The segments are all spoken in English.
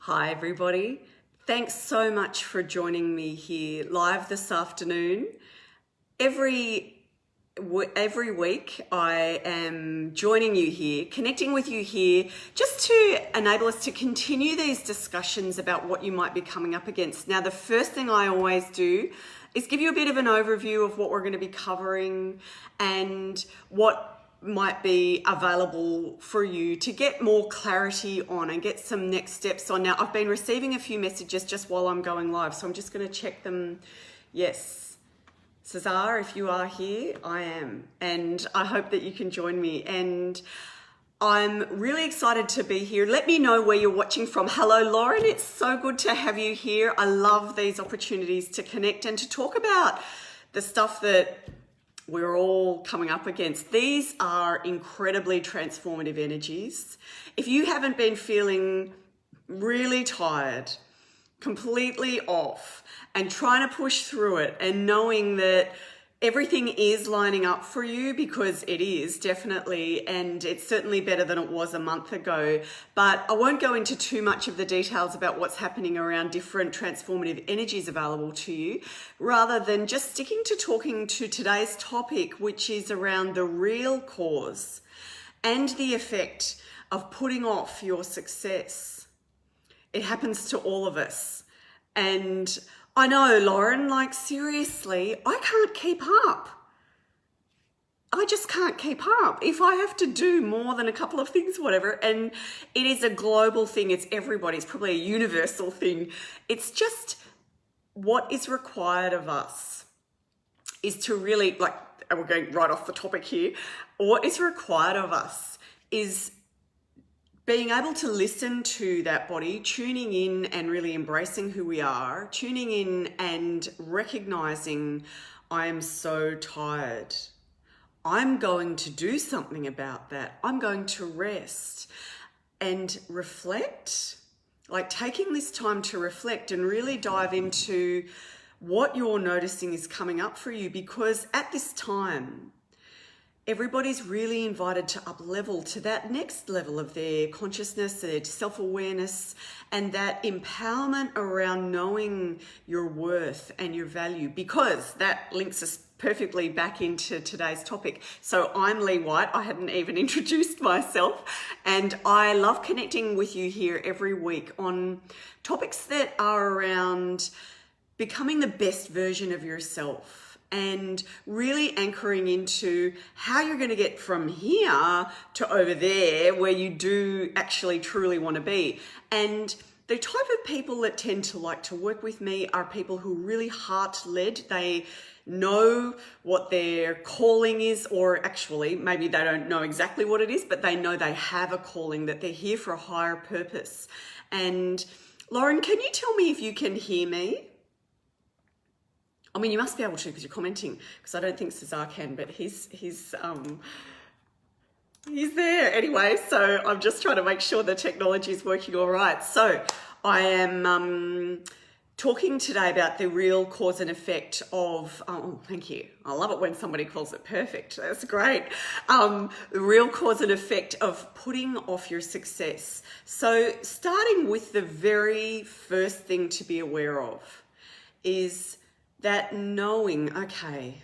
Hi everybody. Thanks so much for joining me here live this afternoon. Every week I am joining you here, connecting with you here, just to enable us to continue these discussions about what you might be coming up against. Now, the first thing I always do is give you a bit of an overview of what we're going to be covering and what might be available for you to get more clarity on and get some next steps on. Now, I've been receiving a few messages just while I'm going live, so I'm just going to check them. Yes, Cesar, if you are here, I am, and I hope that you can join me. And I'm really excited to be here. Let me know where you're watching from. Hello, Lauren. It's so good to have you here. I love these opportunities to connect and to talk about the stuff that we're all coming up against. These are incredibly transformative energies. If you haven't been feeling really tired, completely off, and trying to push through it and knowing that everything is lining up for you, because it is definitely, and it's certainly better than it was a month ago. But I won't go into too much of the details about what's happening around different transformative energies available to you, rather than just sticking to talking to today's topic, which is around the real cause and the effect of putting off your success. It happens to all of us. And I know, Lauren, like seriously, I can't keep up. I just can't keep up. If I have to do more than a couple of things, whatever, and it is a global thing, it's everybody, it's probably a universal thing. It's just what is required of us is to really, like, and we're going right off the topic here, what is required of us is being able to listen to that body, tuning in and really embracing who we are, tuning in and recognizing, I am so tired. I'm going to do something about that. I'm going to rest and reflect, like taking this time to reflect and really dive into what you're noticing is coming up for you, because at this time, everybody's really invited to up level to that next level of their consciousness, their self-awareness, and that empowerment around knowing your worth and your value, because that links us perfectly back into today's topic. So I'm Lee White. I hadn't even introduced myself, and I love connecting with you here every week on topics that are around becoming the best version of yourself, and really anchoring into how you're going to get from here to over there where you do actually truly want to be. And the type of people that tend to like to work with me are people who are really heart-led. They know what their calling is, or actually maybe they don't know exactly what it is, but they know they have a calling, that they're here for a higher purpose. And Lauren, can you tell me if you can hear me? I mean, you must be able to because you're commenting, because I don't think Cesar can, but he's there anyway. So I'm just trying to make sure the technology is working all right. So I am talking today about the real cause and effect of, oh, thank you. I love it when somebody calls it perfect. That's great. The real cause and effect of putting off your success. So starting with the very first thing to be aware of is that knowing, okay,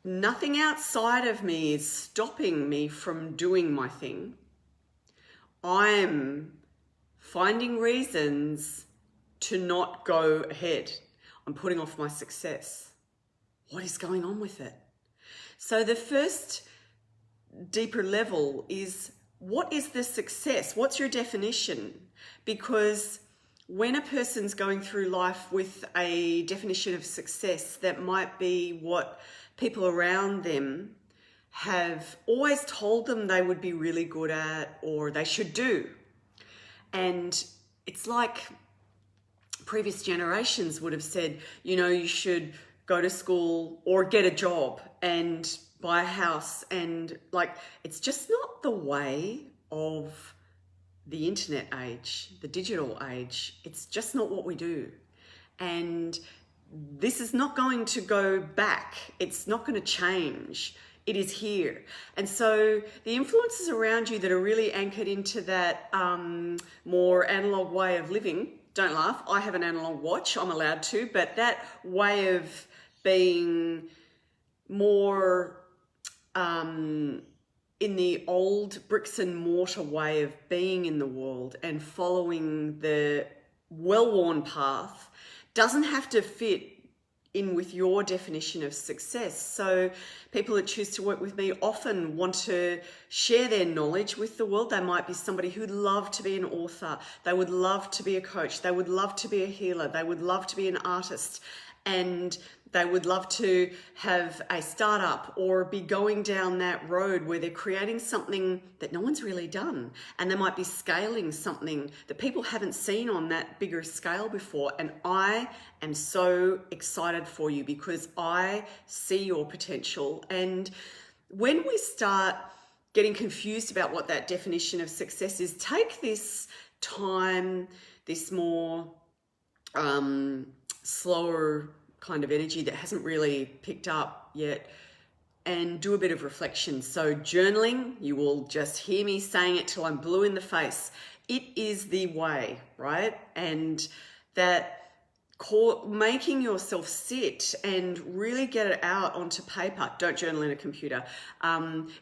nothing outside of me is stopping me from doing my thing. I'm finding reasons to not go ahead. I'm putting off my success. What is going on with it? So the first deeper level is, what is the success? What's your definition? Because when a person's going through life with a definition of success that might be what people around them have always told them they would be really good at or they should do. And it's like previous generations would have said, you know, you should go to school or get a job and buy a house. And like, it's just not the way of the internet age, the digital age. It's just not what we do. And this is not going to go back. It's not going to change It is here. And so the influences around you that are really anchored into that more analog way of living, don't laugh, I have an analog watch, I'm allowed to, but that way of being more in the old bricks and mortar way of being in the world and following the well-worn path doesn't have to fit in with your definition of success. So people that choose to work with me often want to share their knowledge with the world. They might be somebody who'd love to be an author. They would love to be a coach. They would love to be a healer. They would love to be an artist. And they would love to have a startup or be going down that road where they're creating something that no one's really done. And they might be scaling something that people haven't seen on that bigger scale before. And I am so excited for you because I see your potential. And when we start getting confused about what that definition of success is, take this time, this more slower kind of energy that hasn't really picked up yet, and do a bit of reflection. So journaling, you will just hear me saying it till I'm blue in the face. It is the way, right? And that making yourself sit and really get it out onto paper. Don't journal in a computer.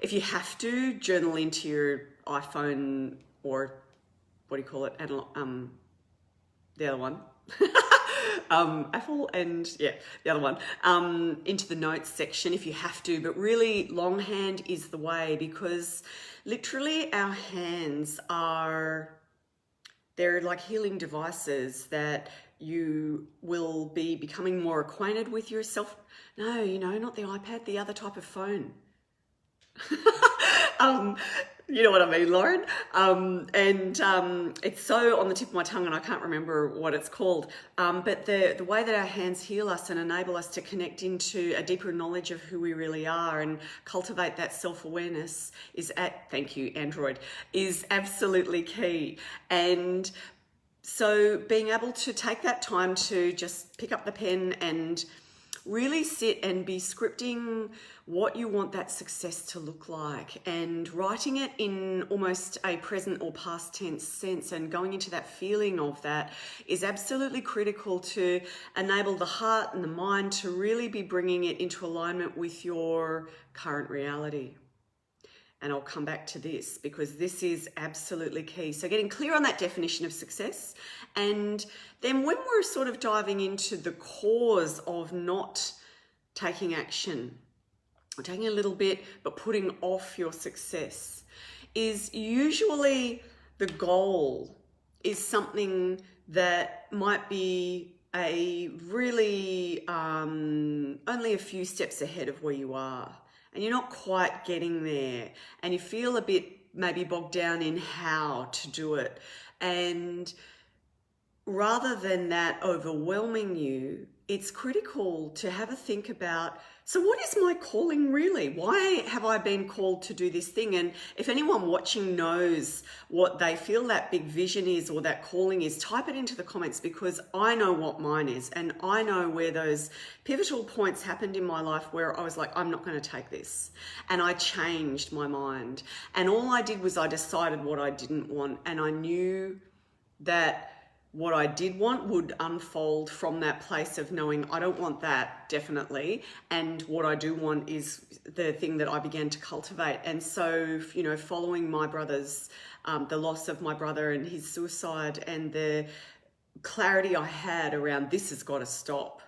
If you have to, journal into your iPhone or what do you call it? The other one. Apple and the other one, into the notes section if you have to, but really longhand is the way, because literally our hands they're like healing devices that you will be becoming more acquainted with yourself. No, not the iPad, the other type of phone. You know what I mean, Lauren? It's so on the tip of my tongue and I can't remember what it's called. But the way that our hands heal us and enable us to connect into a deeper knowledge of who we really are and cultivate that self-awareness thank you, Android, is absolutely key. And so being able to take that time to just pick up the pen and really sit and be scripting what you want that success to look like and writing it in almost a present or past tense sense, and going into that feeling of that is absolutely critical to enable the heart and the mind to really be bringing it into alignment with your current reality. And I'll come back to this because this is absolutely key. So getting clear on that definition of success. And then when we're sort of diving into the cause of not taking action, or taking a little bit, but putting off your success, is usually the goal is something that might be a really only a few steps ahead of where you are. And you're not quite getting there, and you feel a bit maybe bogged down in how to do it. And rather than that overwhelming you, it's critical to have a think about, so what is my calling really? Why have I been called to do this thing? And if anyone watching knows what they feel that big vision is or that calling is, type it into the comments, because I know what mine is, and I know where those pivotal points happened in my life where I was like, I'm not going to take this. And I changed my mind. And all I did was I decided what I didn't want, and I knew that what I did want would unfold from that place of knowing I don't want that, definitely. And what I do want is the thing that I began to cultivate. And so, following my brother's, the loss of my brother and his suicide, and the clarity I had around this has got to stop.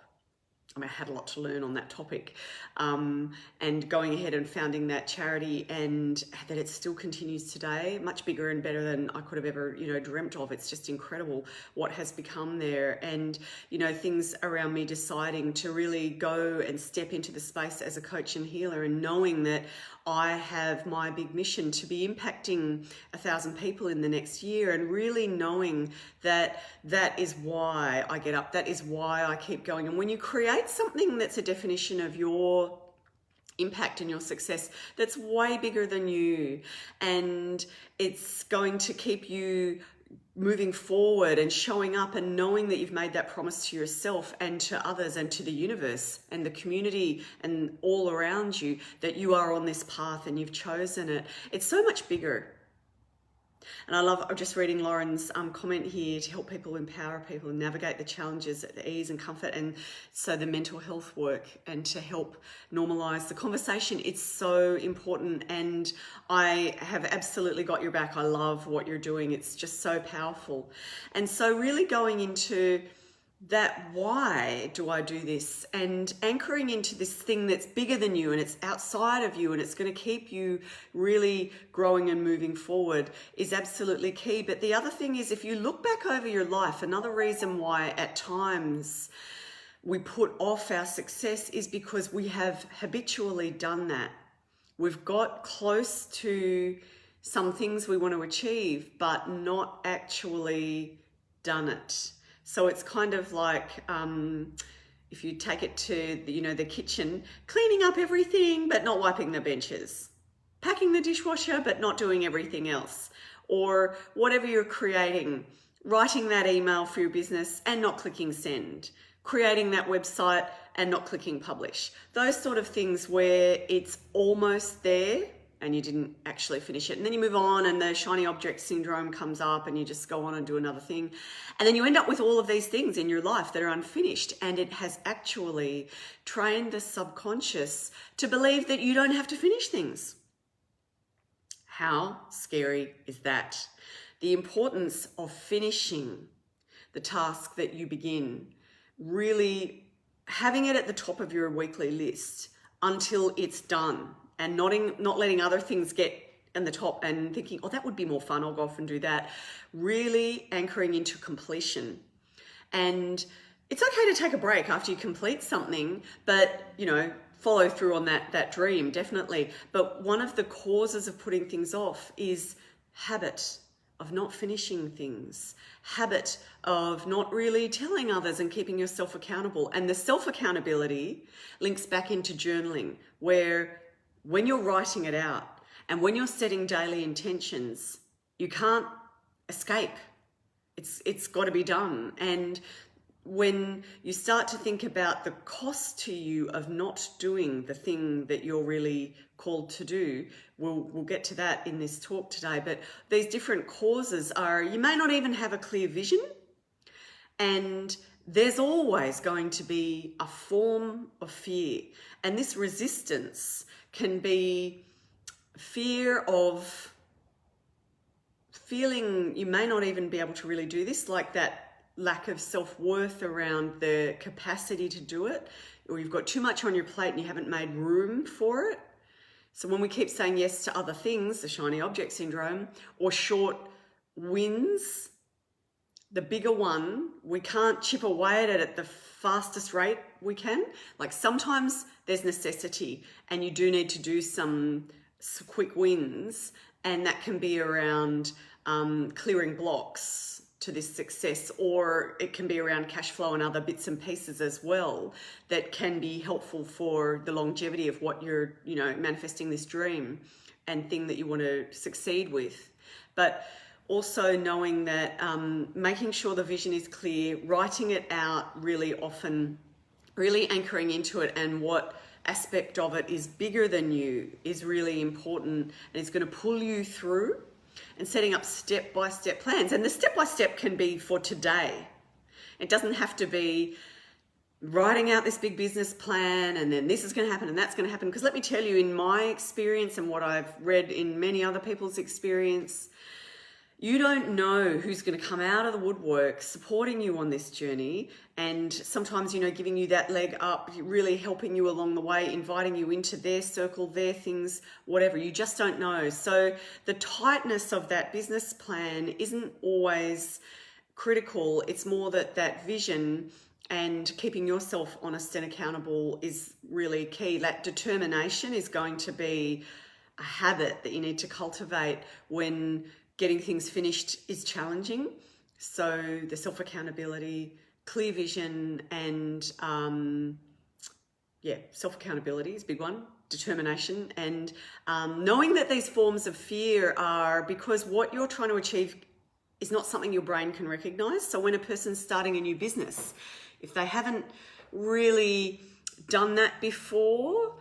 I had a lot to learn on that topic, and going ahead and founding that charity, and that it still continues today, much bigger and better than I could have ever, dreamt of. It's just incredible what has become there. And, things around me deciding to really go and step into the space as a coach and healer, and knowing that I have my big mission to be impacting 1,000 people in the next year, and really knowing that that is why I get up. That is why I keep going. And when you create something that's a definition of your impact and your success that's way bigger than you, and it's going to keep you moving forward and showing up and knowing that you've made that promise to yourself and to others and to the universe and the community and all around you, that you are on this path and you've chosen it. It's so much bigger. And I'm just reading Lauren's comment here: to help people, empower people, and navigate the challenges at the ease and comfort, and so the mental health work, and to help normalize the conversation. It's so important, and I have absolutely got your back. I love what you're doing. It's just so powerful. And so really going into that, why do I do this, and anchoring into this thing that's bigger than you and it's outside of you and it's going to keep you really growing and moving forward is absolutely key. But the other thing is, if you look back over your life, another reason why at times we put off our success is because we have habitually done that. We've got close to some things we want to achieve but not actually done it. So it's kind of like, if you take it to, the kitchen, cleaning up everything but not wiping the benches, packing the dishwasher but not doing everything else, or whatever you're creating, writing that email for your business and not clicking send, creating that website and not clicking publish. Those sort of things where it's almost there and you didn't actually finish it. And then you move on and the shiny object syndrome comes up and you just go on and do another thing. And then you end up with all of these things in your life that are unfinished, and it has actually trained the subconscious to believe that you don't have to finish things. How scary is that? The importance of finishing the task that you begin, really having it at the top of your weekly list until it's done, and not letting other things get in the top and thinking, oh, that would be more fun, I'll go off and do that. Really anchoring into completion. And it's okay to take a break after you complete something, but, follow through on that dream, definitely. But one of the causes of putting things off is habit of not finishing things, habit of not really telling others and keeping yourself accountable. And the self-accountability links back into journaling, where when you're writing it out and when you're setting daily intentions, you can't escape. It's got to be done. And when you start to think about the cost to you of not doing the thing that you're really called to do, we'll get to that in this talk today. But these different causes are, you may not even have a clear vision, and there's always going to be a form of fear. And this resistance can be fear of feeling you may not even be able to really do this, like that lack of self-worth around the capacity to do it, or you've got too much on your plate and you haven't made room for it. So when we keep saying yes to other things, the shiny object syndrome, or short wins, the bigger one, we can't chip away at it at the fastest rate we can. Like sometimes there's necessity and you do need to do some quick wins, and that can be around clearing blocks to this success, or it can be around cash flow and other bits and pieces as well that can be helpful for the longevity of what you're, manifesting this dream and thing that you want to succeed with. But also knowing that making sure the vision is clear, writing it out really often, really anchoring into it, and what aspect of it is bigger than you is really important, and it's going to pull you through, and setting up step-by-step plans. And the step-by-step can be for today. It doesn't have to be writing out this big business plan and then this is going to happen and that's going to happen. Because let me tell you, in my experience and what I've read in many other people's experience, you don't know who's going to come out of the woodwork supporting you on this journey, and sometimes, giving you that leg up, really helping you along the way, inviting you into their circle, their things, whatever. You just don't know. So the tightness of that business plan isn't always critical. It's more that vision and keeping yourself honest and accountable is really key. That determination is going to be a habit that you need to cultivate when getting things finished is challenging. So the self-accountability, clear vision, and self-accountability is a big one. Determination, and knowing that these forms of fear are because what you're trying to achieve is not something your brain can recognize. So when a person's starting a new business, if they haven't really done that before,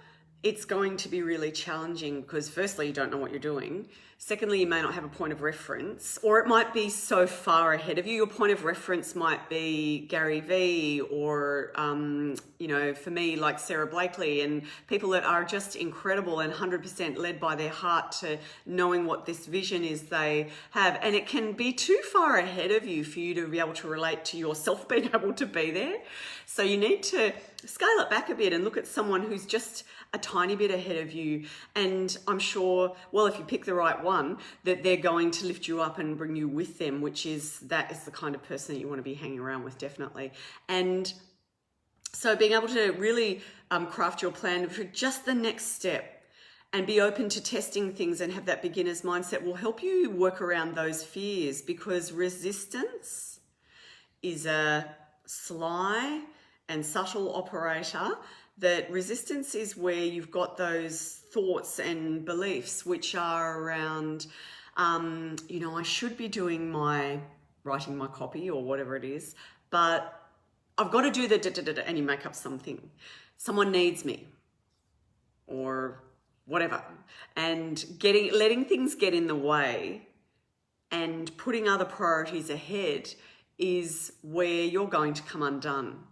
it's going to be really challenging because firstly, you don't know what you're doing. Secondly, you may not have a point of reference, or it might be so far ahead of you. Your point of reference might be Gary Vee or, for me, like Sarah Blakely, and people that are just incredible and 100% led by their heart to knowing what this vision is they have. And it can be too far ahead of you for you to be able to relate to yourself being able to be there. So you need to scale it back a bit and look at someone who's just a tiny bit ahead of you. And I'm sure, well, if you pick the right one, that they're going to lift you up and bring you with them, that is the kind of person that you want to be hanging around with, definitely. And so being able to really craft your plan for just the next step and be open to testing things and have that beginner's mindset will help you work around those fears, because resistance is a sly and subtle operator. That resistance is where you've got those thoughts and beliefs which are around, I should be doing writing my copy or whatever it is, but I've got to do the and you make up something. Someone needs me or whatever. And letting things get in the way and putting other priorities ahead is where you're going to come undone.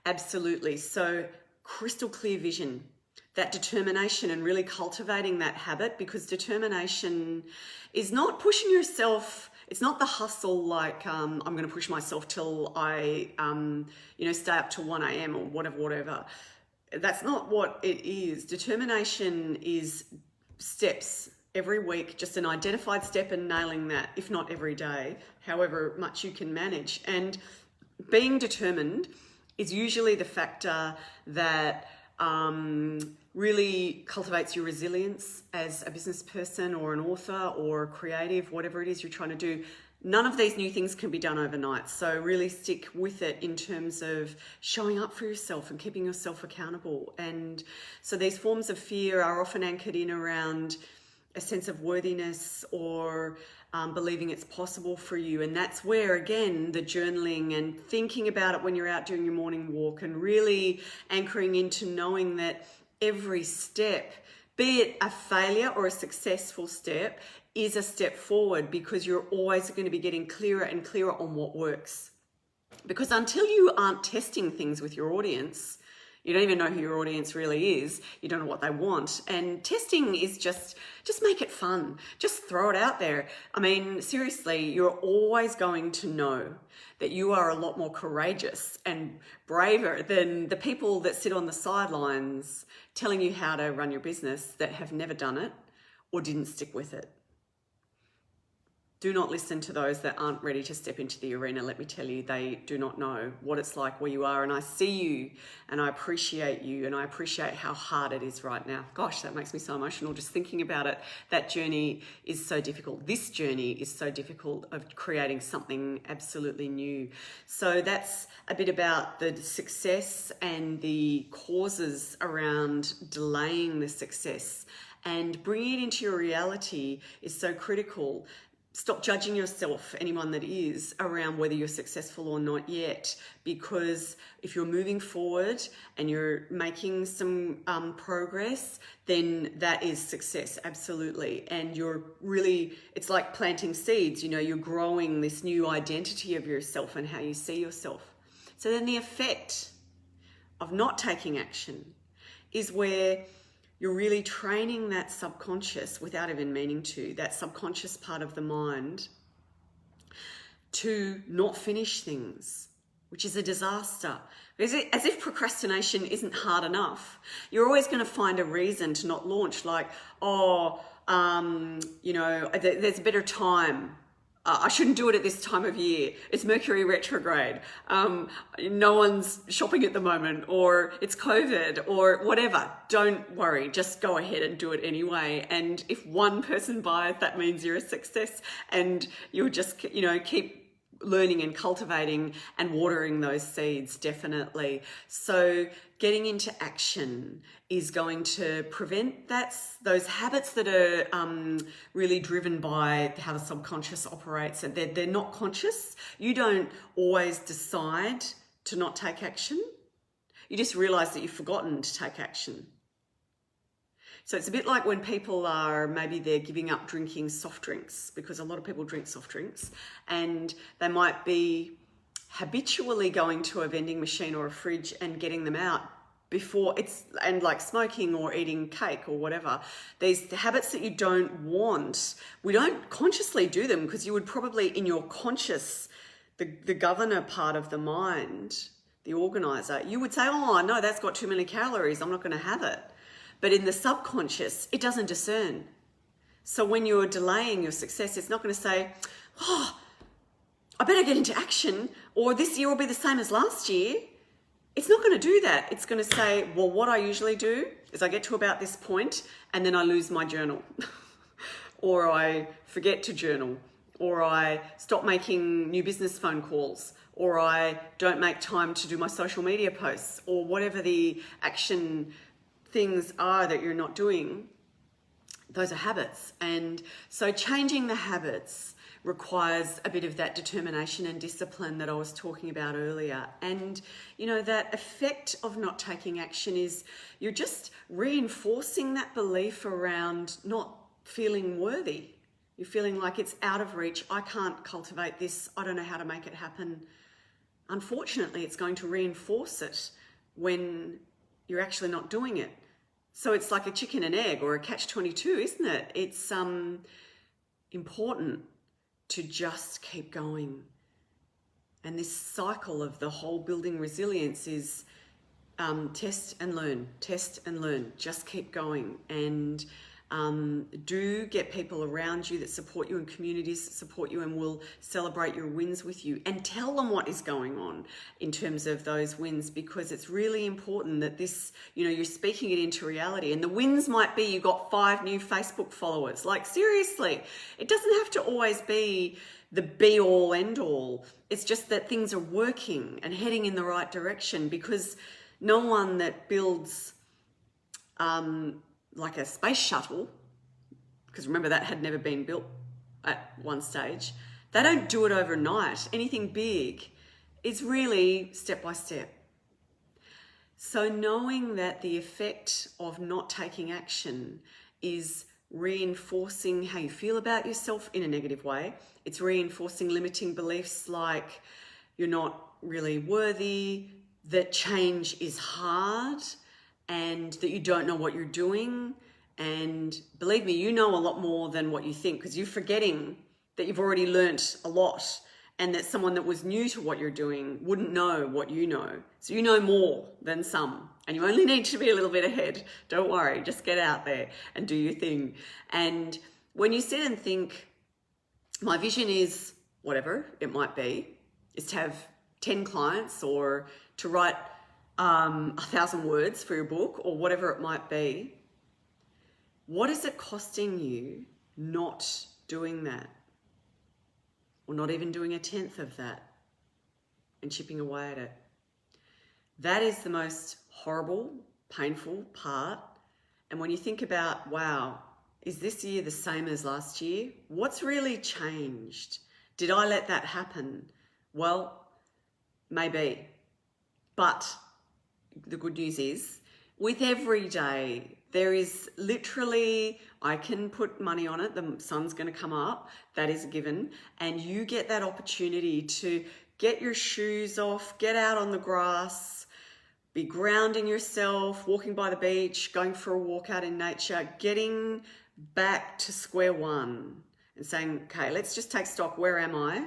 Absolutely. So crystal clear vision, that determination, and really cultivating that habit, because determination is not pushing yourself. It's not the hustle like I'm going to push myself till I, stay up till 1 a.m. or whatever. That's not what it is. Determination is steps every week, just an identified step and nailing that, if not every day, however much you can manage. And being determined is usually the factor that really cultivates your resilience as a business person or an author or a creative, whatever it is you're trying to do. None of these new things can be done overnight. So really stick with it in terms of showing up for yourself and keeping yourself accountable. And so these forms of fear are often anchored in around a sense of worthiness or believing it's possible for you. And that's where, again, the journaling and thinking about it when you're out doing your morning walk and really anchoring into knowing that every step, be it a failure or a successful step, is a step forward, because you're always going to be getting clearer and clearer on what works. Because until you aren't testing things with your audience, you don't even know who your audience really is. You don't know what they want. And testing is just make it fun. Just throw it out there. I mean, seriously, you're always going to know that you are a lot more courageous and braver than the people that sit on the sidelines telling you how to run your business that have never done it or didn't stick with it. Do not listen to those that aren't ready to step into the arena. Let me tell you, they do not know what it's like where you are. And I see you and I appreciate you and I appreciate how hard it is right now. Gosh, that makes me so emotional just thinking about it. That journey is so difficult. This journey is so difficult of creating something absolutely new. So that's a bit about the success and the causes around delaying the success. And bringing it into your reality is so critical. Stop judging yourself, anyone that is, around whether you're successful or not yet, because if you're moving forward and you're making some progress, then that is success, absolutely. And it's like planting seeds, you're growing this new identity of yourself and how you see yourself. So then the effect of not taking action is where you're really training that subconscious, without even meaning to, that subconscious part of the mind to not finish things, which is a disaster. As if procrastination isn't hard enough. You're always going to find a reason to not launch, like, there's a better time. I shouldn't do it at this time of year. It's Mercury retrograde. No one's shopping at the moment, or it's COVID, or whatever. Don't worry. Just go ahead and do it anyway. And if one person buys, that means you're a success, and you'll just, keep learning and cultivating and watering those seeds, definitely. So getting into action is going to prevent those habits that are really driven by how the subconscious operates. And they're not conscious. You don't always decide to not take action. You just realize that you've forgotten to take action. So it's a bit like when people maybe they're giving up drinking soft drinks, because a lot of people drink soft drinks, and they might be habitually going to a vending machine or a fridge and getting them out and like smoking or eating cake or whatever. These habits that you don't want, we don't consciously do them, because you would probably in your conscious, the governor part of the mind, the organizer, you would say, oh no, that's got too many calories, I'm not going to have it. But in the subconscious, it doesn't discern. So when you're delaying your success, it's not going to say, oh, I better get into action, or this year will be the same as last year. It's not going to do that. It's going to say, well, what I usually do is I get to about this point and then I lose my journal or I forget to journal, or I stop making new business phone calls, or I don't make time to do my social media posts, or whatever the action things are that you're not doing. Those are habits. And so changing the habits requires a bit of that determination and discipline that I was talking about earlier. And, you know, that effect of not taking action is you're just reinforcing that belief around not feeling worthy. You're feeling like it's out of reach. I can't cultivate this. I don't know how to make it happen. Unfortunately, it's going to reinforce it when you're actually not doing it. So it's like a chicken and egg, or a catch-22, isn't it? It's important to just keep going. And this cycle of the whole building resilience is test and learn, just keep going. And do get people around you that support you, and communities that support you and will celebrate your wins with you, and tell them what is going on in terms of those wins, because it's really important that this, you know, you're speaking it into reality. And the wins might be you got 5 new Facebook followers. Like, seriously, it doesn't have to always be the be all end all. It's just that things are working and heading in the right direction, because no one that builds like a space shuttle, because remember that had never been built at one stage, they don't do it overnight. Anything big is really step by step. So knowing that the effect of not taking action is reinforcing how you feel about yourself in a negative way. It's reinforcing limiting beliefs like you're not really worthy, that change is hard, and that you don't know what you're doing. And believe me, you know a lot more than what you think, because you're forgetting that you've already learnt a lot, and that someone that was new to what you're doing wouldn't know what you know. So you know more than some, and you only need to be a little bit ahead. Don't worry, just get out there and do your thing. And when you sit and think, my vision is whatever it might be, is to have 10 clients, or to write 1,000 words for your book, or whatever it might be. What is it costing you not doing that? Or not even doing 1/10 of that and chipping away at it? That is the most horrible, painful part. And when you think about, wow, is this year the same as last year? What's really changed? Did I let that happen? Well, maybe. But the good news is, with every day, there is literally, I can put money on it, the sun's going to come up, that is a given, and you get that opportunity to get your shoes off, get out on the grass, be grounding yourself, walking by the beach, going for a walk out in nature, getting back to square one and saying, okay, let's just take stock. Where am I?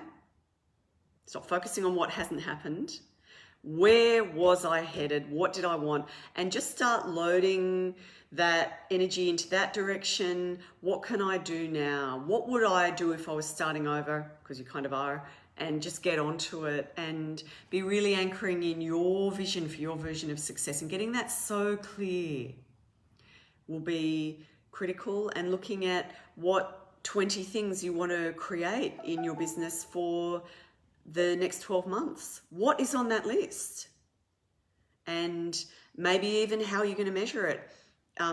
Stop focusing on what hasn't happened. Where was I headed? What did I want? And just start loading that energy into that direction. What can I do now? What would I do if I was starting over? Because you kind of are. And just get onto it and be really anchoring in your vision for your version of success, and getting that so clear will be critical. And looking at what 20 things you want to create in your business for the next 12 months? What is on that list? And maybe even how you're going to measure it.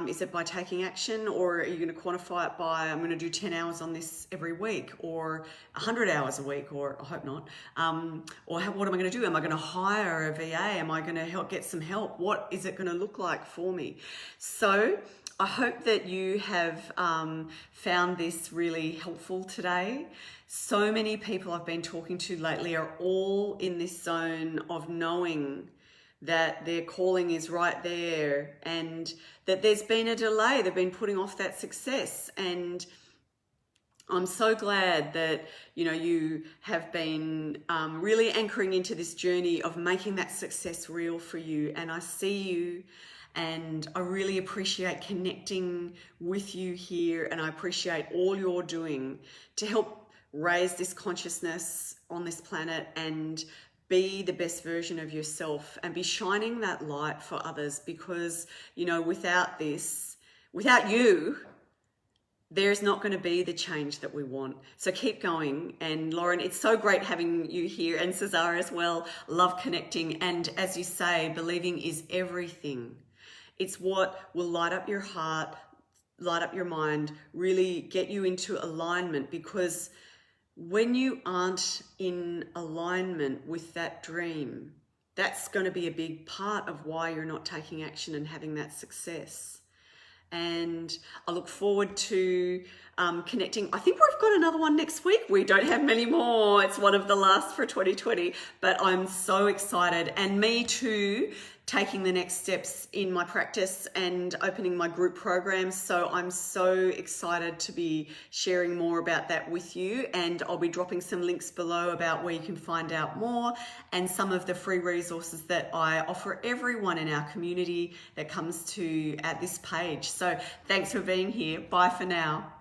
Is it by taking action, or are you going to quantify it by, I'm going to do 10 hours on this every week, or 100 hours a week, or I hope not. Or what am I going to do? Am I going to hire a VA? Am I going to get some help? What is it going to look like for me? So I hope that you have found this really helpful today. So many people I've been talking to lately are all in this zone of knowing that their calling is right there, and that there's been a delay. They've been putting off that success. And I'm so glad that, you know, you have been really anchoring into this journey of making that success real for you. And I see you, and I really appreciate connecting with you here. And I appreciate all you're doing to help raise this consciousness on this planet and be the best version of yourself, and be shining that light for others, because, you know, without this, without you, there's not going to be the change that we want. So keep going. And Lauren, it's so great having you here, and Cesar as well. Love connecting. And as you say, believing is everything. It's what will light up your heart, light up your mind, really get you into alignment, because when you aren't in alignment with that dream, that's going to be a big part of why you're not taking action and having that success. And I look forward to connecting. I think we've got another one next week. We don't have many more. It's one of the last for 2020, but I'm so excited. And me too, taking the next steps in my practice and opening my group programs. So I'm so excited to be sharing more about that with you. And I'll be dropping some links below about where you can find out more, and some of the free resources that I offer everyone in our community that comes to at this page. So thanks for being here. Bye for now.